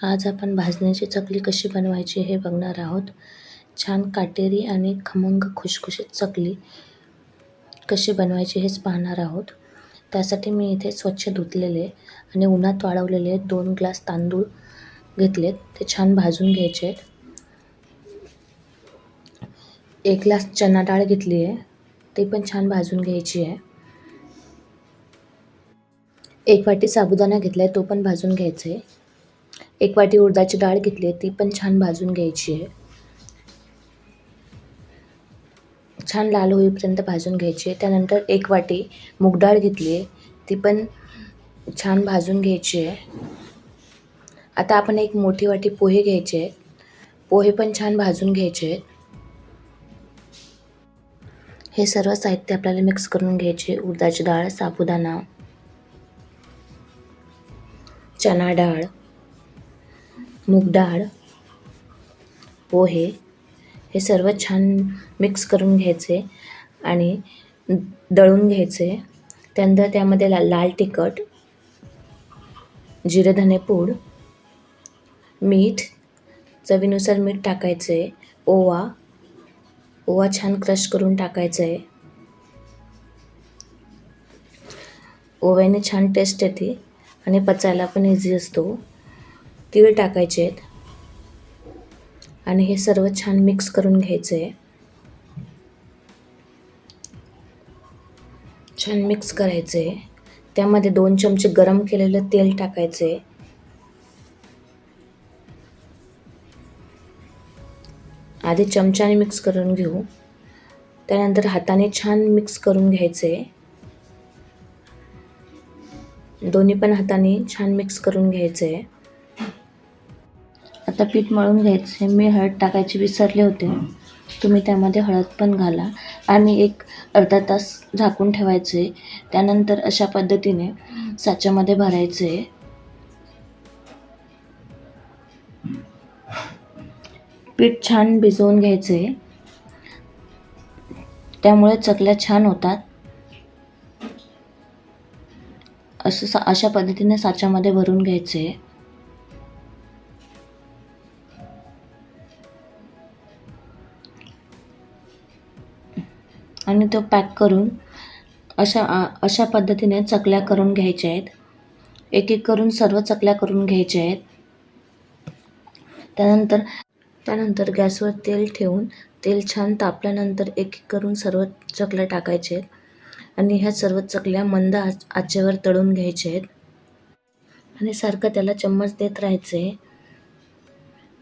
आज आपण भाजणीची चकली कशी बनवायची हे बघणार आहोत. छान काटेरी आणि खमंग खुसखुशीत चकली कशी बनवायची हेच पाहणार आहोत. त्यासाठी मी इथे स्वच्छ धुतलेले आणि उन्हात वाळवलेले 2 ग्लास तांदूळ घेतलेत. ते छान भाजून घ्यायचे आहेत. 1 ग्लास चणा डाळ घेतली आहे, ते पण छान भाजून घ्यायची आहे. 1 वाटी साबुदाणा घेतला आहे, तो पण भाजून घ्यायचा आहे. 1 वाटी उडदाची डाळ घेतली आहे, ती पण छान भाजून घ्यायची आहे. छान लाल होईपर्यंत भाजून घ्यायची आहे. त्यानंतर 1 वाटी मूग डाळ घेतली आहे, ती पण छान भाजून घ्यायची आहे. आता आपण 1 मोठी वाटी पोहे घ्यायचे आहेत. पोहे पण छान भाजून घ्यायचे आहेत. हे सर्व साहित्य आपल्याला मिक्स करून घ्यायचे. उडदाची डाळ, साबुदाणा, चणा डाळ, मूग डाळ, पोहे हे सर्व छान मिक्स करून घ्यायचे आणि दळून घ्यायचे. त्यानंतर त्यामध्ये लाल तिखट, जिरे धने पूड, मीठ, चवीनुसार मीठ टाकायचे. ओवा छान क्रश करून टाकायचा आहे. ओव्याने छान टेस्ट येते आणि पचायला पण इझी असतो. तीळ टाकायचे आहेत आणि हे सर्व छान मिक्स करून घ्यायचे. छान मिक्स करायचे. त्यामध्ये 2 चमचे गरम केलेलं तेल टाकायचे. आधी चमच्याने मिक्स करून घेऊ. त्यानंतर हाताने छान मिक्स करून घ्यायचे. दोन्ही पण हाताने छान मिक्स करून घ्यायचे. आता पीठ मळून घ्यायचे. मी हळद टाकायची विसरले होते, तुम्ही त्यामध्ये हळद पण घाला आणि एक अर्धा तास झाकून ठेवायचे. त्यानंतर अशा पद्धतीने साच्यामध्ये भरायचे. पीठ छान भिजवून घ्यायचे, त्यामुळे चकल्या छान होतात. अशा पद्धतीने साच्यामध्ये भरून घ्यायचे आणि तो पॅक करून अशा पद्धतीने चकल्या करून घ्यायच्या आहेत. एक एक करून सर्व चकल्या करून घ्यायच्या आहेत. त्यानंतर गॅसवर तेल ठेवून तेल छान तापल्यानंतर एक एक करून सर्व चकल्या टाकायचे आहेत आणि ह्या सर्व चकल्या मंद आचेवर तळून घ्यायच्या आहेत आणि सारखं त्याला चम्मच देत राहायचे.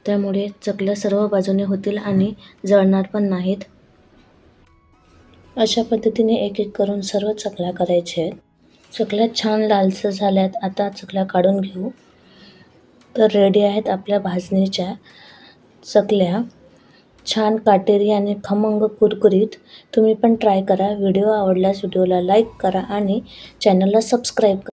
त्यामुळे चकल्या सर्व बाजूने होतील आणि जळणार पण नाहीत. अशा पद्धतीने एक एक करून सर्व चकल्या करायच्या आहेत. चकल्या छान लालसर झाल्यात. आता चकल्या काढून घेऊ. तर रेडी आहेत आपल्या भाजणीच्या चकल्या, छान काटेरी आणि खमंग कुरकुरीत. तुम्ही पण ट्राय करा. व्हिडिओ आवडल्यास व्हिडिओला लाईक करा आणि चॅनलला सबस्क्राईब करा.